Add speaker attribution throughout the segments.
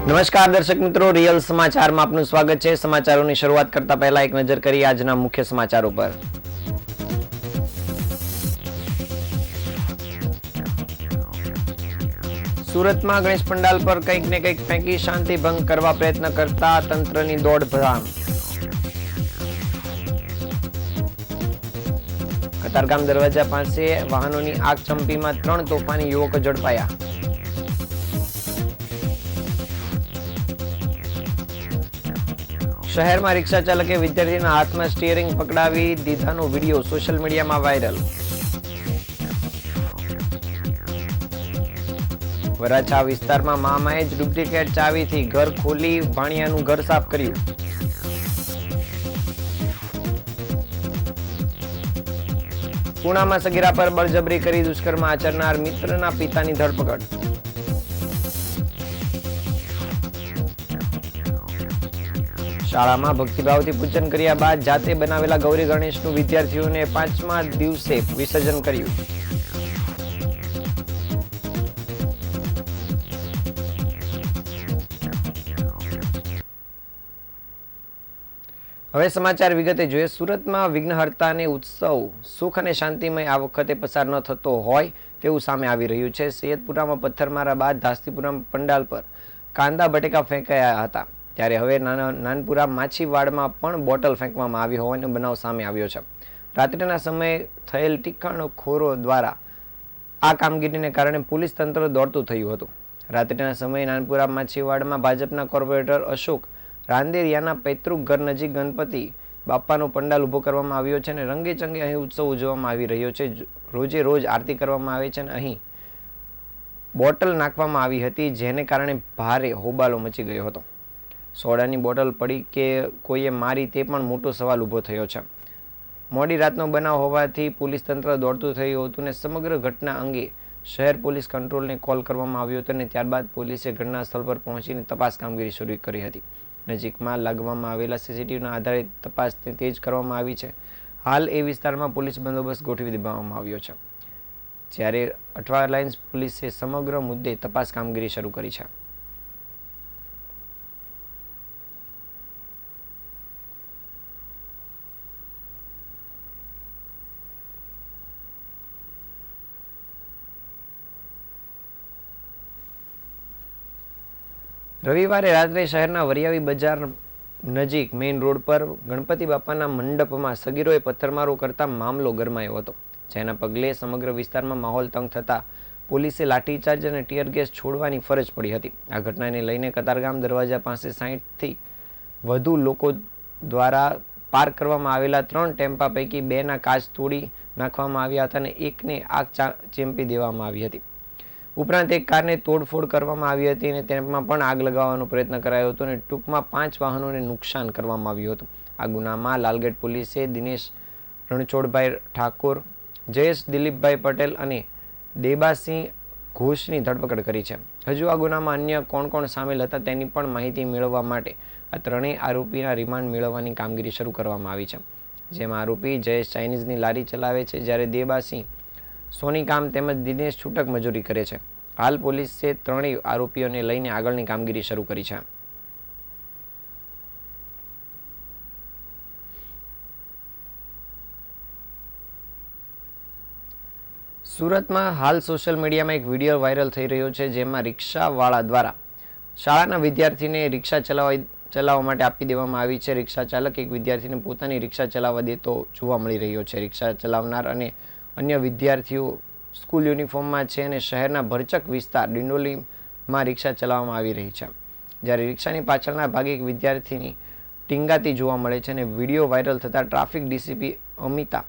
Speaker 1: નમસ્કાર દર્શક મિત્રો, રિયલ સમાચારમાં આપનું સ્વાગત છે। સમાચારોની શરૂઆત કરતા પહેલા એક નજર કરીએ આજના મુખ્ય સમાચારો પર। સુરતમાં ગણેશ પંડાલ પર કંઈક ને કંઈક ફેંકી શાંતિ ભંગ કરવા પ્રયત્ન કરતા તંત્રની દોડધામ। કતારગામ દરવાજા પાસે વાહનોની આગ ચંપીમાં 3 તોફાની યુવકો ઝડપાયા। શહેરમાં રિક્ષા ચાલકે વિદ્યાર્થીના હાથમાં સ્ટીયરિંગ પકડાવી દીધાનો વિડીયો સોશિયલ મીડિયામાં વાયરલ। વરાછા વિસ્તારમાં મામાએ જ ડુપ્લિકેટ ચાવીથી ઘર ખોલી ભાણિયાનું ઘર સાફ કર્યું। પુણામાં સગીરા પર બળજબરી કરી દુષ્કર્મ આચરનાર મિત્રના પિતાની ધરપકડ। શાળામાં ભક્તિભાવથી પૂજન કર્યા બાદ જાતે બનાવેલા ગૌરી ગણેશનું વિદ્યાર્થીઓને 5મા દિવસે વિસર્જન કર્યું। હવે સમાચાર વિગતે જોઈએ। સુરતમાં વિઘ્નહર્તા અને ઉત્સવ સુખ અને શાંતિમય આ વખતે પસાર ન થતો હોય તેવું સામે આવી રહ્યું છે। સૈયદપુરામાં પથ્થરમારા બાદ ધાસ્તીપુરામાં પંડાલ પર કાંદા બટેકા ફેંકાયા હતા, ત્યારે હવે નાનપુરા માછીવાડમાં પણ બોટલ ફેંકવામાં આવી હોવાનો બનાવ સામે આવ્યો છે। રાત્રિના સમયે થયેલ ટીકાણખોરો દ્વારા આ કામગીરીને કારણે પોલીસ તંત્ર દોડતું થયું હતું। રાત્રિના સમયે નાનપુરા માછીવાડમાં ભાજપના કોર્પોરેટર અશોક રાંદેરિયાના પૈતૃક ઘર નજીક ગણપતિ બાપાનો પંડાલ ઊભો કરવામાં આવ્યો છે અને રંગે ચંગે અહીં ઉત્સવ ઉજવવામાં આવી રહ્યો છે। રોજે રોજ આરતી કરવામાં આવે છે અને અહીં બોટલ નાખવામાં આવી હતી, જેને કારણે ભારે હોબાળો મચી ગયો હતો। સોડાની બોટલ પડી કે કોઈએ મારી તે પણ મોટો સવાલ ઊભો થયો છે। મોડી રાતનો બનાવ હોવાથી પોલીસ તંત્ર દોડતું થયું હતું અને સમગ્ર ઘટના અંગે શહેર પોલીસ કંટ્રોલને કોલ કરવામાં આવ્યો હતો અને ત્યારબાદ પોલીસે ઘટના સ્થળ પર પહોંચીને તપાસ કામગીરી શરૂ કરી હતી। નજીકમાં લાગવામાં આવેલા સીસીટીવીના આધારે તપાસને તેજ કરવામાં આવી છે। હાલ એ વિસ્તારમાં પોલીસ બંદોબસ્ત ગોઠવી દેવામાં આવ્યો છે, જ્યારે અઠવા લાઇન્સ પોલીસે સમગ્ર મુદ્દે તપાસ કામગીરી શરૂ કરી છે। રવિવારે રાત્રે શહેરના વરિયાવી બજાર નજીક મેઇન રોડ પર ગણપતિ બાપાના મંડપમાં સગીરોએ પથ્થરમારો કરતા મામલો ગરમાયો હતો, જેના પગલે સમગ્ર વિસ્તારમાં માહોલ તંગ થતા પોલીસે લાઠીચાર્જ અને ટીયર ગેસ છોડવાની ફરજ પડી હતી। આ ઘટનાને લઈને કતારગામ દરવાજા પાસે 60થી વધુ લોકો દ્વારા પાર્ક કરવામાં આવેલા 3 ટેમ્પા પૈકી 2ના કાચ તોડી નાખવામાં આવ્યા હતા અને એકને આગ ચેંપી દેવામાં આવી હતી। ઉપરાંત એક કારને તોડફોડ કરવામાં આવી હતી અને તેમાં પણ આગ લગાવવાનો પ્રયત્ન કરાયો હતો અને ટૂંકમાં 5 વાહનોને નુકસાન કરવામાં આવ્યું હતું। આ ગુનામાં લાલગેટ પોલીસે દિનેશ રણછોડભાઈ ઠાકોર, જયેશ દિલીપભાઈ પટેલ અને દેબાસિંહ ઘોષની ધરપકડ કરી છે। હજુ આ ગુનામાં અન્ય કોણ કોણ સામેલ હતા તેની પણ માહિતી મેળવવા માટે આ ત્રણેય આરોપીના રિમાન્ડ મેળવવાની કામગીરી શરૂ કરવામાં આવી છે, જેમાં આરોપી જયેશ ચાઇનીઝની લારી ચલાવે છે, જ્યારે દેબાસિંહ સોની કામ તેમજ દિનેશ છૂટક મજૂરી કરે છે। હાલ પોલીસે ત્રણેય આરોપીઓને લઈને આગળની કામગીરી શરૂ કરી છે। સુરતમાં હાલ સોશિયલ મીડિયામાં એક વિડીયો વાયરલ થઈ રહ્યો છે, જેમાં રિક્ષાવાળા દ્વારા શાળાના વિદ્યાર્થીને રિક્ષા ચલાવવા માટે આપી દેવામાં આવી છે। રિક્ષા ચાલક એક વિદ્યાર્થીને પોતાની રિક્ષા ચલાવવા દેતો જોવા મળી રહ્યો છે। રિક્ષા ચલાવનાર અને અન્ય વિદ્યાર્થીઓ સ્કૂલ યુનિફોર્મમાં છે અને શહેરના ભરચક વિસ્તાર ડિંડોલીમાં રિક્ષા ચલાવવામાં આવી રહી છે, જ્યારે રિક્ષાની પાછળના ભાગે એક વિદ્યાર્થીની ટીંગાતી જોવા મળે છે અને વિડીયો વાયરલ થતાં ટ્રાફિક ડીસીપી અમિતા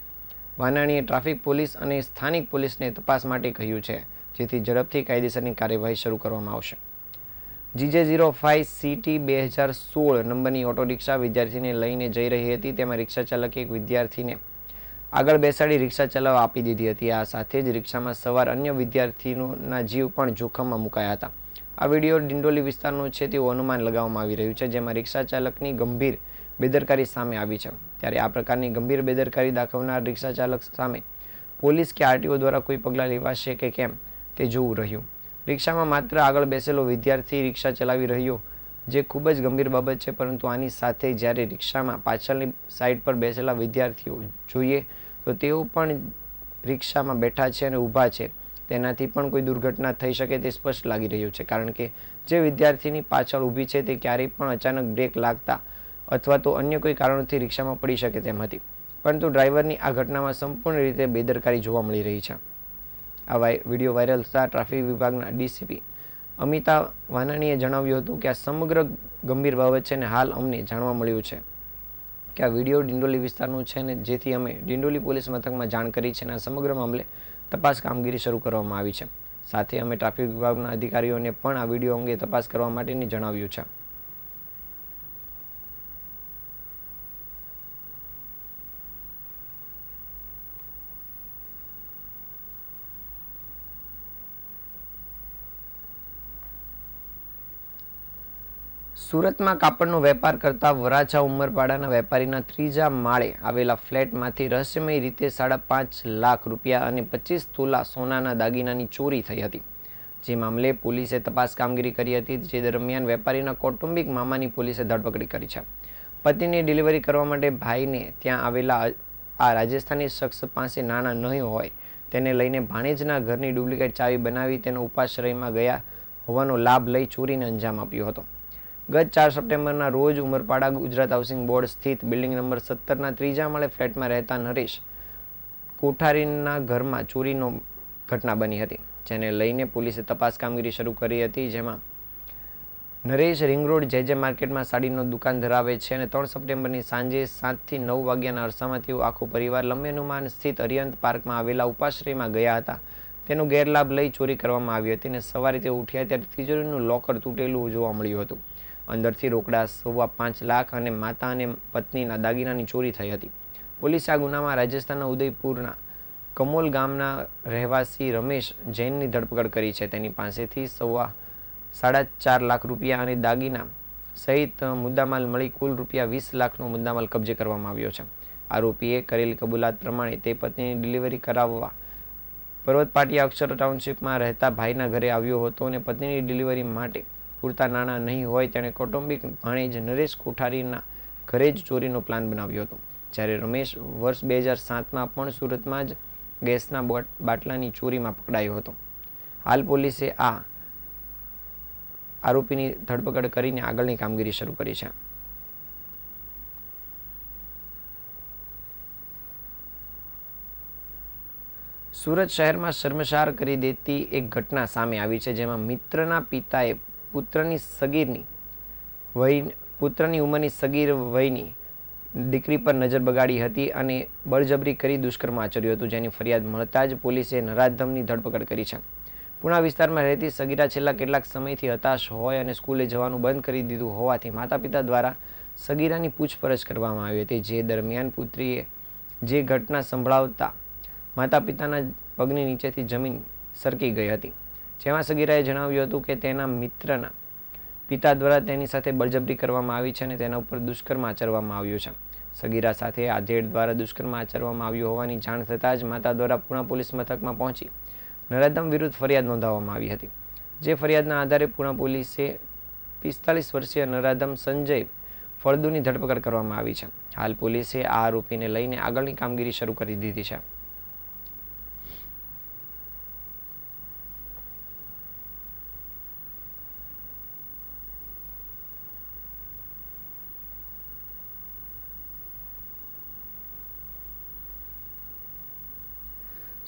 Speaker 1: વાનાણીએ ટ્રાફિક પોલીસ અને સ્થાનિક પોલીસને તપાસ માટે કહ્યું છે, જેથી ઝડપથી કાયદેસરની કાર્યવાહી શરૂ કરવામાં આવશે। GJ05CT 2016 નંબરની ઓટો રિક્ષા વિદ્યાર્થીને લઈને જઈ રહી હતી, તેમાં રિક્ષા ચાલકે એક વિદ્યાર્થીને આગળ બેસાડી રિક્ષા ચલાવવા આપી દીધી હતી। આ સાથે જ રિક્ષામાં સવાર અન્ય વિદ્યાર્થીઓના જીવ પણ જોખમમાં મુકાયા હતા। આ વિડીયો ડિંડોલી વિસ્તારનો છે તેવું અનુમાન લગાવવામાં આવી રહ્યું છે, જેમાં રિક્ષા ચાલકની ગંભીર બેદરકારી સામે આવી છે, ત્યારે આ પ્રકારની ગંભીર બેદરકારી દાખવનાર રિક્ષા ચાલક સામે પોલીસ કે આરટીઓ દ્વારા કોઈ પગલાં લેવાશે કે કેમ તે જોવું રહ્યું। રિક્ષામાં માત્ર આગળ બેસેલો વિદ્યાર્થી રિક્ષા ચલાવી રહ્યો, જે ખૂબ જ ગંભીર બાબત છે. પરંતુ આની સાથે જ્યારે રિક્ષામાં પાછળની સાઈડ પર બેસેલા વિદ્યાર્થીઓ જોઈએ તો તેઓ પણ રિક્ષામાં બેઠા છે અને ઊભા છે. તેનાથી પણ કોઈ દુર્ઘટના થઈ શકે તે સ્પષ્ટ લાગી રહ્યું છે, કારણ કે જે વિદ્યાર્થીની પાછળ ઊભી છે તે ક્યારેય પણ અચાનક બ્રેક લાગતા અથવા તો અન્ય કોઈ કારણોથી રિક્ષામાં પડી શકે તેમ હતી. પરંતુ ડ્રાઈવરની આ ઘટનામાં સંપૂર્ણ રીતે બેદરકારી જોવા મળી રહી છે. આ વિડીયો વાયરલ થતાં ટ્રાફિક વિભાગના ડીસીપી અમિતા વાનાણીએ જણાવ્યું હતું કે આ સમગ્ર ગંભીર બાબત છે અને હાલ અમને જાણવા મળ્યું છે કે આ વિડીયો ડિંડોલી વિસ્તારનું છે ને જેથી અમે ડિંડોલી પોલીસ મથકમાં જાણ કરી છે અને આ સમગ્ર મામલે તપાસ કામગીરી શરૂ કરવામાં આવી છે. સાથે અમે ટ્રાફિક વિભાગના અધિકારીઓને પણ આ વિડીયો અંગે તપાસ કરવા માટેની જણાવ્યું છે. સુરતમાં કાપડનો વેપાર કરતા વરાછા ઉમરપાડાના વેપારીના ત્રીજા માળે આવેલા ફ્લેટમાંથી રહસ્યમય રીતે 5.5 લાખ રૂપિયા અને 25 તોલા સોનાના દાગીનાની ચોરી થઈ હતી. જે મામલે પોલીસે તપાસ કામગીરી કરી હતી. જે દરમિયાન વેપારીના કૌટુંબિક મામાની પોલીસે ધરપકડ કરી છે. પતિની ડિલિવરી કરવા માટે ભાઈને ત્યાં આવેલા આ રાજસ્થાની શખ્સ પાસે નાણાં નહીં હોય તેને લઈને ભાણેજના ઘરની ડુપ્લિકેટ ચાવી બનાવી તેનો ઉપાશ્રયમાં ગયા હોવાનો લાભ લઈ ચોરીને અંજામ આપ્યો હતો. ગત 4 સપ્ટેમ્બરના રોજ ઉમરપાડા ગુજરાત હાઉસિંગ બોર્ડ સ્થિત બિલ્ડિંગ નંબર 17ના ત્રીજા માળે ફ્લેટમાં રહેતા નરેશ કોઠારીના ઘરમાં ચોરીનો ઘટના બની હતી, જેને લઈને પોલીસે તપાસ કામગીરી શરૂ કરી હતી. જેમાં નરેશ રિંગ રોડ જે માર્કેટમાં સાડીનો દુકાન ધરાવે છે અને 3 સપ્ટેમ્બરની સાંજે 7 થી 9 વાગ્યાના અરસામાં તેઓ આખો પરિવાર લંબેનુમાન સ્થિત અરિયંત પાર્કમાં આવેલા ઉપાશ્રયમાં ગયા હતા. તેનો ગેરલાભ લઈ ચોરી કરવામાં આવી હતી અને સવારે તેઓ ઉઠ્યા ત્યારે તિજોરીનું લોકર તૂટેલું જોવા મળ્યું હતું. અંદરથી રોકડા 5.25 લાખ અને માતા અને પત્નીના દાગીનાની ચોરી થઈ હતી. પોલીસે આ ગુનામાં રાજસ્થાનના ઉદયપુરના કમોલ ગામના રહેવાસી રમેશ જૈનની ધરપકડ કરી છે. તેની પાસેથી 4.5 લાખ રૂપિયા અને દાગીના સહિત મુદ્દામાલ મળી કુલ રૂપિયા 20 લાખનો મુદ્દામાલ કબજે કરવામાં આવ્યો છે. આરોપીએ કરેલી કબૂલાત પ્રમાણે તે પત્નીની ડિલિવરી કરાવવા પર્વત પાટિયા અક્ષર ટાઉનશીપમાં રહેતા ભાઈના ઘરે આવ્યો હતો અને પત્નીની ડિલિવરી માટે પૂરતા નાણાં નહીં હોય તેણે કૌટુંબિક ભાણેજ નરેશ કોઠારીના ઘરે જ ચોરીનો પ્લાન બનાવ્યો હતો. જ્યારે રમેશ વર્ષ 2007માં પણ સુરતમાં જ ગેસના બાટલાની ચોરીમાં પકડાયો હતો. હાલ પોલીસે આ આરોપીની ધરપકડ કરીને આગળની કામગીરી શરૂ કરી છે. સુરત શહેરમાં શર્મસાર કરી દેતી એક ઘટના સામે આવી છે, જેમાં મિત્રના પિતાએ પુત્રની ઉંમરની સગીર વયની દીકરી પર નજર બગાડી હતી અને બળજબરી કરી દુષ્કર્મ આચર્યું હતું. જેની ફરિયાદ મળતા જ પોલીસે નરાધમની ધરપકડ કરી છે. પુણા વિસ્તારમાં રહેતી સગીરા છેલ્લા કેટલાક સમયથી હતાશ હોય અને સ્કૂલે જવાનું બંધ કરી દીધું હોવાથી માતા પિતા દ્વારા સગીરાની પૂછપરછ કરવામાં આવી હતી. જે દરમિયાન પુત્રીએ જે ઘટના સંભળાવતા માતા પિતાના પગની નીચેથી જમીન સરકી ગઈ હતી. જેમાં સગીરાએ જણાવ્યું હતું કે તેના મિત્રના પિતા દ્વારા તેની સાથે બળજબરી કરવામાં આવી છે અને તેના ઉપર દુષ્કર્મ આચરવામાં આવ્યું છે. સગીરા સાથે આધેડ દ્વારા દુષ્કર્મ આચરવામાં આવ્યું હોવાની જાણ થતાં જ માતા દ્વારા પુણા પોલીસ મથકમાં પહોંચી નરાધમ વિરુદ્ધ ફરિયાદ નોંધાવવામાં આવી હતી. જે ફરિયાદના આધારે પુણા પોલીસે 45 વર્ષીય નરાધમ સંજય ફળદુની ધરપકડ કરવામાં આવી છે. હાલ પોલીસે આ આરોપીને લઈને આગળની કામગીરી શરૂ કરી દીધી છે.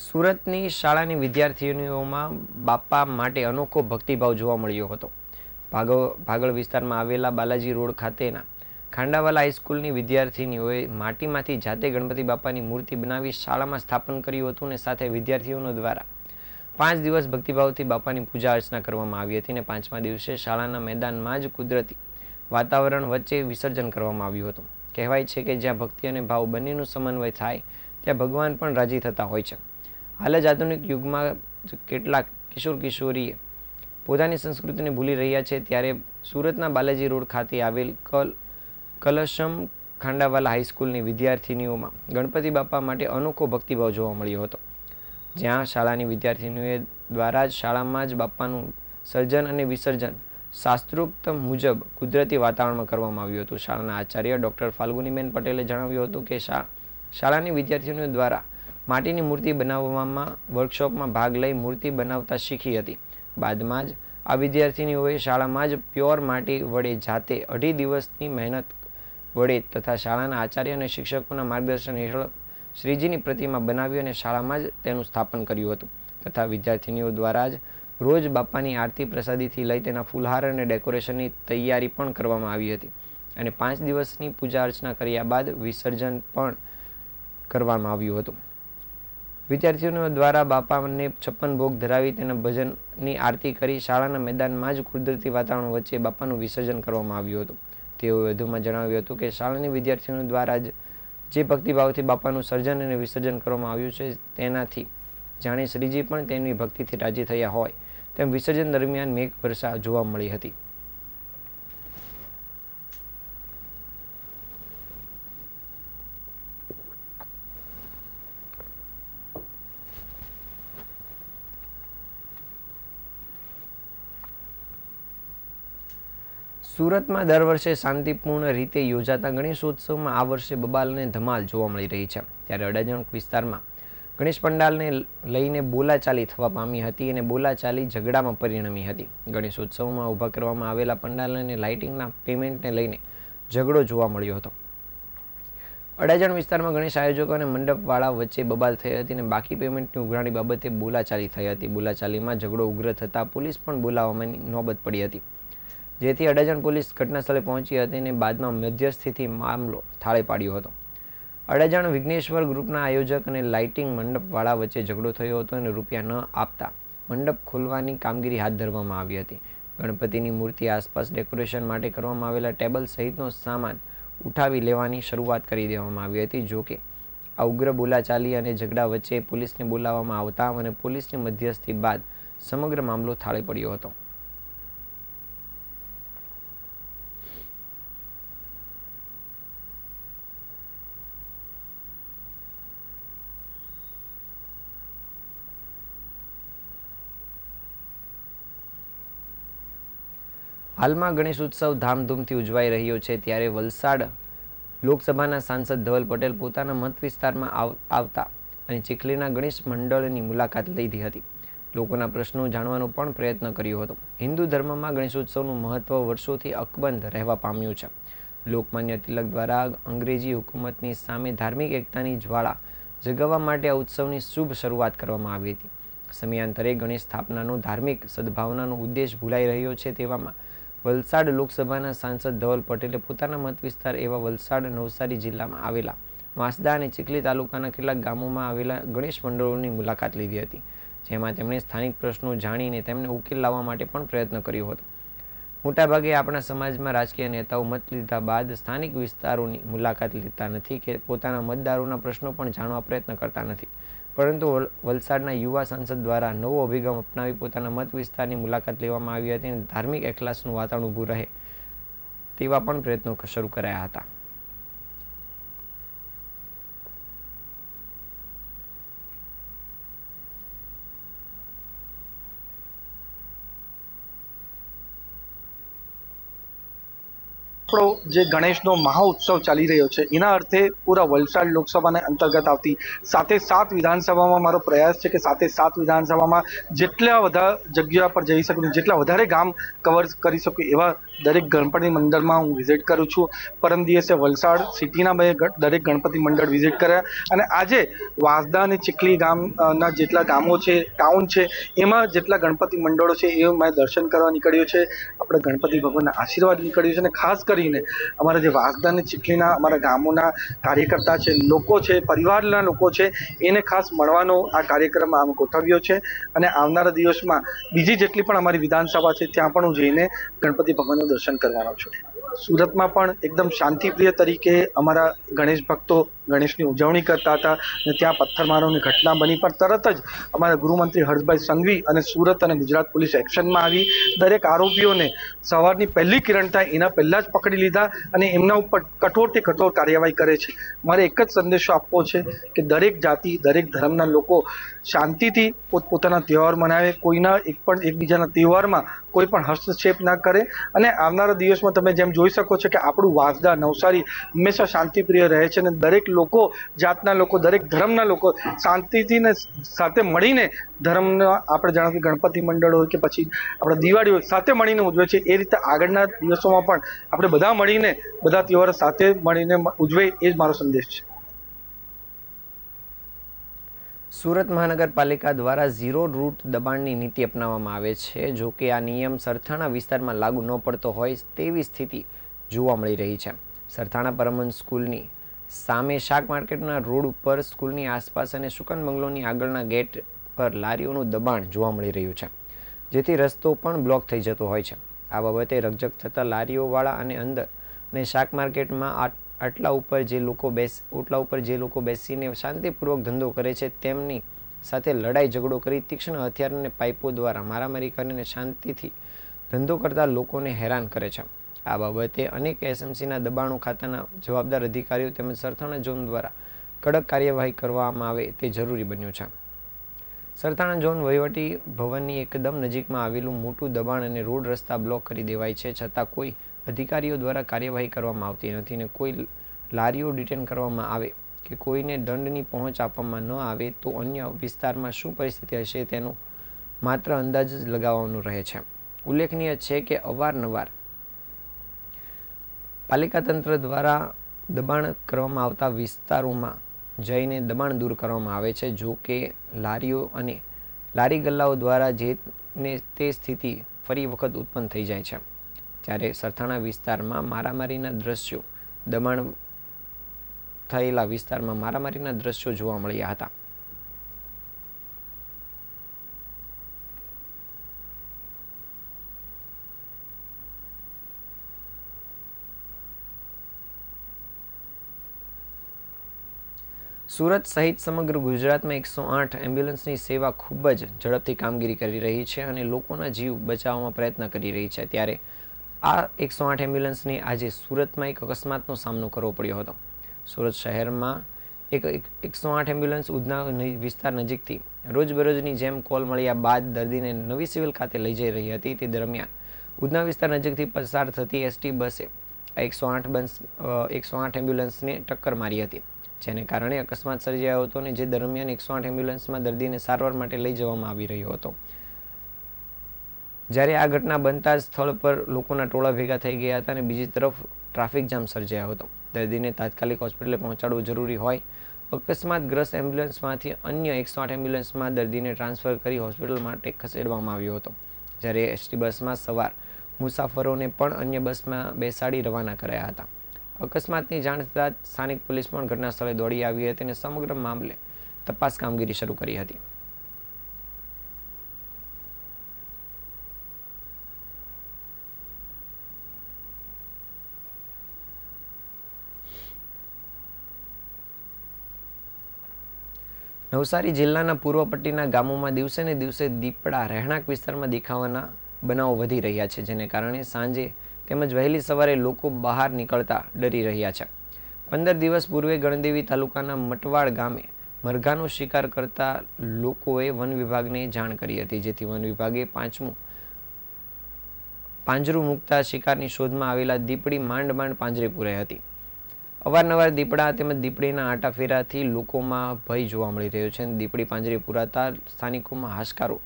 Speaker 1: સુરતની શાળાની વિદ્યાર્થીનીઓમાં બાપા માટે અનોખો ભક્તિભાવ જોવા મળ્યો હતો. ભાગળ વિસ્તારમાં આવેલા બાલાજી રોડ ખાતેના ખાંડાવાલા હાઈસ્કૂલની વિદ્યાર્થીનીઓએ માટીમાંથી જાતે ગણપતિ બાપાની મૂર્તિ બનાવી શાળામાં સ્થાપન કર્યું હતું અને સાથે વિદ્યાર્થીઓ દ્વારા 5 દિવસ ભક્તિભાવથી બાપાની પૂજા અર્ચના કરવામાં આવી હતી અને 5મા દિવસે શાળાના મેદાનમાં જ કુદરતી વાતાવરણ વચ્ચે વિસર્જન કરવામાં આવ્યું હતું. કહેવાય છે કે જ્યાં ભક્તિ અને ભાવ બંનેનું સમન્વય થાય ત્યાં ભગવાન પણ રાજી થતા હોય છે. હાલ જ આધુનિક યુગમાં કેટલાક કિશોર કિશોરીએ પોતાની સંસ્કૃતિને ભૂલી રહ્યા છે, ત્યારે સુરતના બાલાજી રોડ ખાતે આવેલ કલશમ ખાંડાવાલા હાઈસ્કૂલની વિદ્યાર્થીનીઓમાં ગણપતિ બાપા માટે અનોખો ભક્તિભાવ જોવા મળ્યો હતો. જ્યાં શાળાની વિદ્યાર્થીનીઓ દ્વારા જ શાળામાં જ બાપાનું સર્જન અને વિસર્જન શાસ્ત્રોક્ત મુજબ કુદરતી વાતાવરણમાં કરવામાં આવ્યું હતું. શાળાના આચાર્ય ડૉક્ટર ફાલ્ગુનીબેન પટેલે જણાવ્યું હતું કે શાળાની વિદ્યાર્થીનીઓ દ્વારા માટીની મૂર્તિ બનાવવામાં વર્કશોપમાં ભાગ લઈ મૂર્તિ બનાવતા શીખી હતી. બાદમાં જ આ વિદ્યાર્થીનીઓએ શાળામાં જ પ્યોર માટી વડે જાતે 2.5 દિવસની મહેનત વડે તથા શાળાના આચાર્ય અને શિક્ષકોના માર્ગદર્શન હેઠળ શ્રીજીની પ્રતિમા બનાવી અને શાળામાં જ તેનું સ્થાપન કર્યું હતું. તથા વિદ્યાર્થીનીઓ દ્વારા જ રોજ બાપાની આરતી પ્રસાદીથી લઈ તેના ફૂલહાર અને ડેકોરેશનની તૈયારી પણ કરવામાં આવી હતી અને 5 દિવસની પૂજા અર્ચના કર્યા બાદ વિસર્જન પણ કરવામાં આવ્યું હતું. વિદ્યાર્થીઓ દ્વારા બાપાને 56 ભોગ ધરાવી તેના ભજનની આરતી કરી શાળાના મેદાનમાં જ કુદરતી વાતાવરણ વચ્ચે બાપાનું વિસર્જન કરવામાં આવ્યું હતું. તેઓએ વધુમાં જણાવ્યું હતું કે શાળાની વિદ્યાર્થીઓ દ્વારા જે ભક્તિભાવથી બાપાનું સર્જન અને વિસર્જન કરવામાં આવ્યું છે તેનાથી જાણે શ્રીજી પણ તેમની ભક્તિથી રાજી થયા હોય તેમ વિસર્જન દરમિયાન મેઘવર્ષા જોવા મળી હતી. સુરતમાં દર વર્ષે શાંતિપૂર્ણ રીતે યોજાતા ગણેશોત્સવમાં આ વર્ષે બબાલ અને ધમાલ જોવા મળી રહી છે. ત્યારે અડાજણ વિસ્તારમાં ગણેશ પંડાલને લઈને બોલાચાલી થવા પામી હતી અને બોલાચાલી ઝઘડામાં પરિણમી હતી. ગણેશોત્સવમાં ઊભા કરવામાં આવેલા પંડાલ અને લાઇટિંગના પેમેન્ટને લઈને ઝઘડો જોવા મળ્યો હતો. અડાજણ વિસ્તારમાં ગણેશ આયોજકો અને મંડપવાળા વચ્ચે બબાલ થઈ હતી અને બાકી પેમેન્ટની ઉઘરાણી બાબતે બોલાચાલી થઈ હતી. બોલાચાલીમાં ઝઘડો ઉગ્ર થતાં પોલીસ પણ બોલાવવાની નોબત પડી હતી, જેથી અડાજણ પોલીસ ઘટનાસ્થળે પહોંચી હતી અને બાદમાં મધ્યસ્થીથી મામલો થાળે પાડ્યો હતો. અડાજણ વિઘ્નેશ્વર ગ્રુપના આયોજક અને લાઇટિંગ મંડપવાળા વચ્ચે ઝઘડો થયો હતો અને રૂપિયા ન આપતા મંડપ ખોલવાની કામગીરી હાથ ધરવામાં આવી હતી. ગણપતિની મૂર્તિ આસપાસ ડેકોરેશન માટે કરવામાં આવેલા ટેબલ સહિતનો સામાન ઉઠાવી લેવાની શરૂઆત કરી દેવામાં આવી હતી. જોકે આ ઉગ્ર બોલાચાલી અને ઝઘડા વચ્ચે પોલીસને બોલાવવામાં આવતા અને પોલીસની મધ્યસ્થી બાદ સમગ્ર મામલો થાળે પડ્યો હતો. હાલમાં ગણેશ ઉત્સવ ધામધૂમથી ઉજવાઈ રહ્યો છે, ત્યારે વલસાડ લોકસભાના સાંસદ ધવલ પટેલ પોતાના મત વિસ્તારમાં આવતા અને ચીખલીના ગણેશ મંડળની મુલાકાત લીધી હતી. લોકોના પ્રશ્નો જાણવાનો પણ પ્રયત્ન કર્યો હતો. હિન્દુ ધર્મમાં ગણેશોત્સવનું મહત્વ વર્ષોથી અકબંધ રહેવા પામ્યું છે. લોકમાન્ય તિલક દ્વારા અંગ્રેજી હુકુમતની સામે ધાર્મિક એકતાની જ્વાળા જગાવવા માટે આ ઉત્સવની શુભ શરૂઆત કરવામાં આવી હતી. સમયાંતરે ગણેશ સ્થાપનાનો ધાર્મિક સદભાવનાનો ઉદ્દેશ ભૂલાઈ રહ્યો છે. તેવામાં વલસાડ લોકસભાના સાંસદ ધવલ પટેલે પોતાના મત વિસ્તાર એવા વલસાડ નવસારી જિલ્લામાં આવેલા વાંસદા અને ચીખલી તાલુકાના કેટલાક ગામોમાં આવેલા ગણેશ મંડળોની મુલાકાત લીધી હતી, જેમાં તેમણે સ્થાનિક પ્રશ્નો જાણીને તેમને ઉકેલ લાવવા માટે પણ પ્રયત્ન કર્યો હતો. મોટાભાગે આપણા સમાજમાં રાજકીય નેતાઓ મત લીધા બાદ સ્થાનિક વિસ્તારોની મુલાકાત લેતા નથી કે પોતાના મતદારોના પ્રશ્નો પણ જાણવા પ્રયત્ન કરતા નથી, પરંતુ વલસાડના યુવા સાંસદ દ્વારા નવો અભિગમ અપનાવી પોતાના મત વિસ્તારની મુલાકાત લેવામાં આવી હતી અને ધાર્મિક એખલાસનું વાતાવરણ ઊભું રહે તેવા પણ પ્રયત્નો શરૂ કરાયા હતા.
Speaker 2: જે ગણેશનો મહાઉત્સવ ચાલી રહ્યો છે એના અર્થે પૂરા વલસાડ લોકસભાના અંતર્ગત આવતી 7 વિધાનસભામાં મારો પ્રયાસ છે કે 7 વિધાનસભામાં જેટલા વધારે જગ્યા પર જઈ શકું, જેટલા વધારે ગામ કવર કરી શકું એવા દરેક ગણપતિ મંડળમાં હું વિઝિટ કરું છું. પરમ દિવસે વલસાડ સિટીના મેં દરેક ગણપતિ મંડળ વિઝિટ કર્યા અને આજે વાંસદા અને ચીખલી ગામના જેટલા ગામો છે, ટાઉન છે, એમાં જેટલા ગણપતિ મંડળો છે એ મેં દર્શન કરવા નીકળ્યો છે. આપણે ગણપતિ ભગવાનના આશીર્વાદ નીકળ્યો છે અને ખાસ કરીને અમારા જે વાંસદા અને ચીખલીના અમારા ગામોના કાર્યકર્તા છે, લોકો છે, પરિવારના લોકો છે, એને ખાસ મળવાનો આ કાર્યક્રમ આમ ગોઠવ્યો છે અને આવનારા દિવસમાં બીજી જેટલી પણ અમારી વિધાનસભા છે ત્યાં પણ હું જઈને ગણપતિ ભગવાનનું દર્શન કરવાનો છું. સુરતમાં પણ એકદમ શાંતિપ્રિય તરીકે અમારા ગણેશ ભક્તો ગણેશની ઉજવણી કરતા હતા અને ત્યાં પથ્થરમારોની ઘટના બની. પણ તરત જ અમારા ગૃહમંત્રી હર્ષભાઈ સંઘવી અને સુરત અને ગુજરાત પોલીસ એક્શનમાં આવી. દરેક આરોપીઓને સવારની પહેલી કિરણ થાય એના પહેલા જ પકડી લીધા અને એમના ઉપર કઠોરથી કઠોર કાર્યવાહી કરે છે. મારે એક જ સંદેશો આપવો છે કે દરેક જાતિ, દરેક ધર્મના લોકો શાંતિથી પોતપોતાના તહેવાર મનાવે, કોઈના એકબીજાના તહેવારમાં કોઈ પણ હસ્તક્ષેપ ના કરે. અને આવનારા દિવસમાં તમે જેમ જોઈ શકો છો કે આપણું વાંસદા, નવસારી હંમેશા શાંતિપ્રિય રહે છે અને દરેક લોકો, જાતના લોકો, દરેક ધર્મના લોકો શાંતિથી ને સાથે મળીને ધર્મના, આપણે જાણો કે ગણપતિ મંડળ હોય કે પછી આપણે દિવાળી હોય, સાથે મળીને ઉજવે છે. એ રીતે આગળના દિવસોમાં પણ આપણે બધા મળીને બધા તહેવારો સાથે મળીને ઉજવે, એ જ મારો સંદેશ છે.
Speaker 1: સુરત મહાનગરપાલિકા દ્વારા ઝીરો રૂટ દબાણની નીતિ અપનાવવામાં આવે છે. જો કે આ નિયમ સરથાણા વિસ્તારમાં લાગુ ન પડતો હોય તેવી સ્થિતિ જોવા મળી રહી છે. સરથાણા પરમહંસ સ્કૂલની સામે શાક માર્કેટના રોડ ઉપર, સ્કૂલની આસપાસ અને સુકન બંગલોની આગળના ગેટ પર લારીઓનું દબાણ જોવા મળી રહ્યું છે, જેથી રસ્તો પણ બ્લોક થઈ જતો હોય છે. આ બાબતે રકઝક થતાં લારીઓવાળા અને અંદર અને શાક માર્કેટમાં ઓટલા ઉપર જે લોકો બેસીને શાંતિપૂર્વક ધંધો કરે છે તેમની સાથે લડાઈ ઝઘડો કરી, તીક્ષ્ણ હથિયાર અને પાઇપો દ્વારા મારામારી કરીને શાંતિથી ધંધો કરતા લોકોને હેરાન કરે છે. આ બાબતે અનેક એસએમસીના દબાણો ખાતાના જવાબદાર અધિકારીઓ તેમજ સરથાણા ઝોન દ્વારા કડક કાર્યવાહી કરવામાં આવે તે જરૂરી બન્યું છે. સરથાણા ઝોન વહીવટી ભવનની એકદમ નજીકમાં આવેલું મોટું દબાણ અને રોડ રસ્તા બ્લોક કરી દેવાય છે, છતાં કોઈ અધિકારીઓ દ્વારા કાર્યવાહી કરવામાં આવતી નથી અને કોઈ લારીઓ ડિટેન કરવામાં આવે કે કોઈને દંડની પહોંચ આપવામાં ન આવે તો અન્ય વિસ્તારમાં શું પરિસ્થિતિ હશે તેનો માત્ર અંદાજ જ લગાવવાનું રહે છે. ઉલ્લેખનીય છે કે અવારનવાર પાલિકા તંત્ર દ્વારા દબાણ કરવામાં આવતા વિસ્તારોમાં જઈને દબાણ દૂર કરવામાં આવે છે. જો કે લારીઓ અને લારી ગલ્લાઓ દ્વારા તે સ્થિતિ ફરી વખત ઉત્પન્ન થઈ જાય છે. ત્યારે સરથાણા વિસ્તારમાં મારામારીના દ્રશ્યો દબાણ થયેલા વિસ્તારમાં મારામારીના દ્રશ્યો જોવા મળ્યા હતા. સુરત સહિત સમગ્ર ગુજરાતમાં 108 એમ્બ્યુલન્સની સેવા ખૂબ જ ઝડપથી કામગીરી કરી રહી છે અને લોકોના જીવ બચાવવામાં પ્રયત્ન કરી રહી છે. ત્યારે આ 108 એમ્બ્યુલન્સને આજે સુરતમાં એક અકસ્માતનો સામનો કરવો પડ્યો હતો. સુરત શહેરમાં એક 108 એમ્બ્યુલન્સ ઉધના વિસ્તાર નજીકથી રોજબરોજની જેમ કોલ મળ્યા બાદ દર્દીને નવી સિવિલ ખાતે લઈ જઈ રહી હતી. તે દરમિયાન ઉધના વિસ્તાર નજીકથી પસાર થતી એસટી બસે 108 એમ્બ્યુલન્સને ટક્કર મારી હતી, જેને કારણે અકસ્માત સર્જાયો હતો અને જે દરમિયાન 108 એમ્બ્યુલન્સમાં દર્દીને સારવાર માટે લઈ જવામાં આવી રહ્યો હતો. જ્યારે આ ઘટના બનતા જ સ્થળ પર લોકોના ટોળા ભેગા થઈ ગયા હતા અને બીજી તરફ ટ્રાફિક જામ સર્જાયો હતો. દર્દીને તાત્કાલિક હોસ્પિટલે પહોંચાડવું જરૂરી હોય અકસ્માતગ્રસ્ત એમ્બ્યુલન્સમાંથી અન્ય 108 એમ્બ્યુલન્સમાં દર્દીને ટ્રાન્સફર કરી હોસ્પિટલ માટે ખસેડવામાં આવ્યો હતો. જ્યારે એસટી બસમાં સવાર મુસાફરોને પણ અન્ય બસમાં બેસાડી રવાના કરાયા હતા. અકસ્માતની જાણ થતાં સ્થાનિક પોલીસ પણ ઘટના સ્થળે દોડી આવી હતી અને સમગ્ર મામલે તપાસ કામગીરી શરૂ કરી હતી. નવસારી જિલ્લાના પૂર્વ પટ્ટીના ગામોમાં દિવસે ને દિવસે દીપડા રહેણાંક વિસ્તારમાં દેખાવાના બનાવો વધી રહ્યા છે, જેને કારણે સાંજે તેમજ વહેલી સવારે લોકો બહાર નીકળતા ડરી રહ્યા છે. 15 દિવસ પૂર્વે ગણદેવી તાલુકાના મટવાડ ગામે મરઘાનો શિકાર કરતા લોકોએ વન વિભાગને જાણ કરી હતી, જેથી વન વિભાગે પાંજરું મૂકતા શિકારની શોધમાં આવેલા દીપડી માંડ પાંજરે પૂરાઈ હતી. અવારનવાર દીપડા તેમજ દીપડીના આટાફેરાથી લોકોમાં ભય જોવા મળી રહ્યો છે અને દીપડી પાંજરે પૂરાતા સ્થાનિકોમાં હાશકારો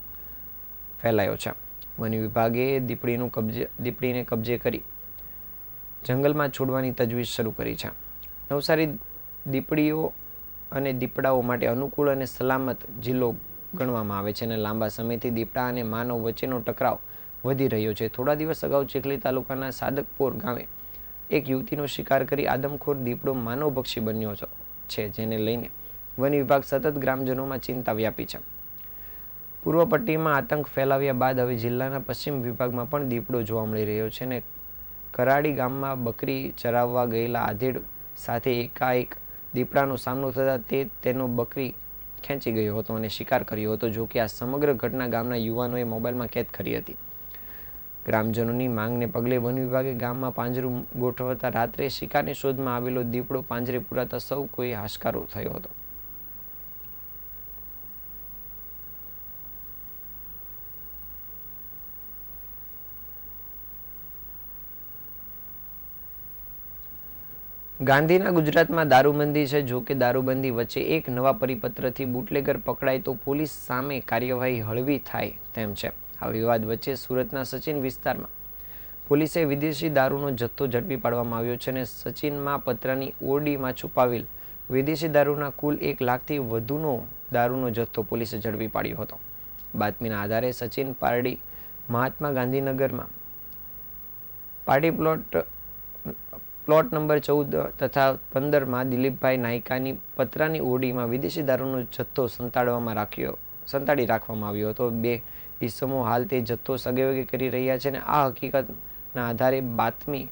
Speaker 1: ફેલાયો છે. વન વિભાગે દીપડીને કબજે કરી જંગલમાં છોડવાની તજવીજ શરૂ કરી છે. નવસારી દીપડીઓ અને દીપડાઓ માટે અનુકૂળ અને સલામત જિલ્લો ગણવામાં આવે છે અને લાંબા સમયથી દીપડા અને માનવ વચ્ચેનો ટકરાવ વધી રહ્યો છે. થોડા દિવસ અગાઉ ચીખલી તાલુકાના સાદકપોર ગામે એક યુવતીનો શિકાર કરી આદમખોર દીપડો માનવભક્ષી બન્યો છે, જેને લઈને વન વિભાગ સતત ગ્રામજનોમાં ચિંતા વ્યાપી છે. પૂર્વ પટ્ટીમાં આતંક ફેલાવ્યા બાદ હવે જિલ્લાના પશ્ચિમ વિભાગમાં પણ દીપડો જોવા મળી રહ્યો છે અને કરાડી ગામમાં બકરી ચરાવવા ગયેલા આધેડ સાથે એકાએક દીપડાનો સામનો થતાં તે તેનો બકરી ખેંચી ગયો હતો અને શિકાર કર્યો હતો. જો કે આ સમગ્ર ઘટના ગામના યુવાનોએ મોબાઈલમાં કેદ કરી હતી. ગ્રામજનોની માંગને પગલે વન વિભાગે ગામમાં પાંજરું ગોઠવતા રાત્રે શિકારની શોધમાં આવેલો દીપડો પાંજરે પુરાતા સૌ કોઈ હાશકારો થયો હતો. ગાંધીના ગુજરાતમાં દારૂબંધી છે. જો કે દારૂબંધી વચ્ચે એક નવા પરિપત્રથી બુટલેગર પકડાય તો પોલીસ સામે કાર્યવાહી હળવી થાય તેમ છે. આ વિવાદ વચ્ચે સુરતના સચિન વિસ્તારમાં પોલીસે વિદેશી દારૂનો જથ્થો ઝડપી પાડવામાં આવ્યો છે અને સચિનમાં પત્રની ઓરડીમાં છુપાવેલ વિદેશી દારૂના કુલ 1 લાખથી વધુનો દારૂનો જથ્થો પોલીસે ઝડપી પાડ્યો હતો. બાતમીના આધારે સચિન પારડી મહાત્મા ગાંધીનગરમાં પાર્ટી પ્લોટ નંબર 14 તથા 15માં દિલીપભાઈ નાયકાની પતરાની ઓરડીમાં વિદેશી દારૂનો જથ્થો સંતાડી રાખવામાં આવ્યો હતો. 2 ઈસમો હાલ તે જથ્થો સગેવગે કરી રહ્યા છે અને આ હકીકતના આધારે બાતમી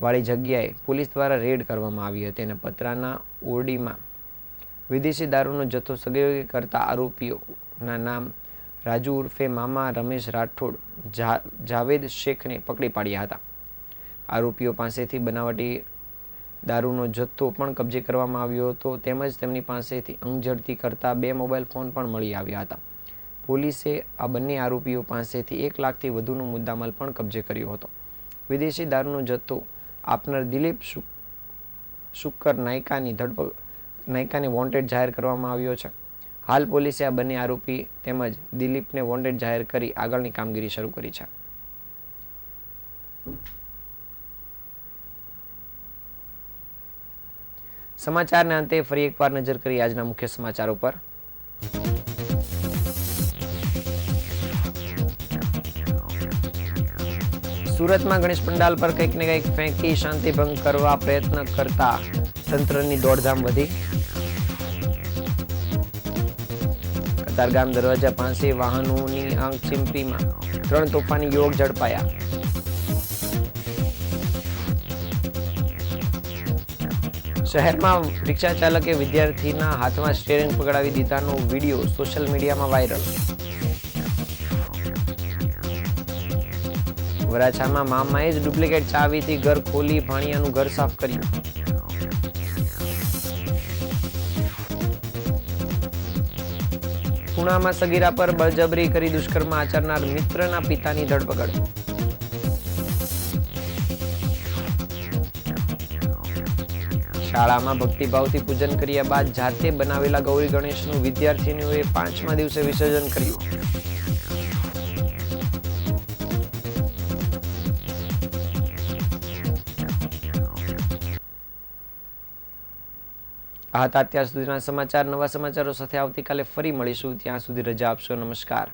Speaker 1: વાળી જગ્યાએ પોલીસ દ્વારા રેડ કરવામાં આવી હતી અને પતરાના ઓરડીમાં વિદેશી દારૂનો જથ્થો સગેવગે કરતા આરોપીઓના નામ રાજુ ઉર્ફે મામા, રમેશ રાઠોડ, જાવેદ શેખને પકડી પાડ્યા હતા. આરોપીઓ પાસેથી બનાવટી દારૂનો જથ્થો પણ કબજે કરવામાં આવ્યો હતો તેમજ તેમની પાસેથી અંગઝડતી કરતા 2 મોબાઈલ ફોન પણ મળી આવ્યા હતા. પોલીસે આ બંને આરોપીઓ પાસેથી 1 લાખથી વધુનો મુદ્દામાલ પણ કબજે કર્યો હતો. વિદેશી દારૂનો જથ્થો આપનાર દિલીપ શુક્કર નાયકાને વોન્ટેડ જાહેર કરવામાં આવ્યો છે. હાલ પોલીસે આ બંને આરોપી તેમજ દિલીપને વોન્ટેડ જાહેર કરી આગળની કામગીરી શરૂ કરી છે. સમાચારના અંતે ફરી એકવાર નજર કરી આજના મુખ્ય સમાચારો પર. સુરતમાં ગણેશ પંડાલ પર કંઈક ને કંઈક ફેંકી શાંતિભંગ કરવા પ્રયત્ન કરતા તંત્રની દોડધામ વધી. કતારગામ દરવાજા પાસે વાહનોની આંખચીંપીમાં 3 તોફાની યુવક ઝડપાયા. શહેરમાં રિક્ષા ચાલકે વિદ્યાર્થીના હાથમાં સ્ટીયરિંગ પકડાવી દીધાનો વિડીયો સોશિયલ મીડિયામાં વાયરલ. વરાછામાં મામાએ જ ડુપ્લિકેટ ચાવીથી ઘર ખોલી ભાણિયાનું ઘર સાફ કર્યું. પુણામાં સગીરા પર બળજબરી કરી દુષ્કર્મ આચરનાર મિત્રના પિતાની ધરપકડ. શાળામાં ભક્તિભાવથી પૂજન કર્યા બાદ જાતે બનાવેલા ગૌરી ગણેશનું વિદ્યાર્થીનીઓએ 5મા દિવસે વિસર્જન કર્યું. આ હતા અત્યાર સુધીના સમાચાર. નવા સમાચારો સાથે આવતીકાલે ફરી મળીશું. ત્યાં સુધી રજા આપશો. નમસ્કાર.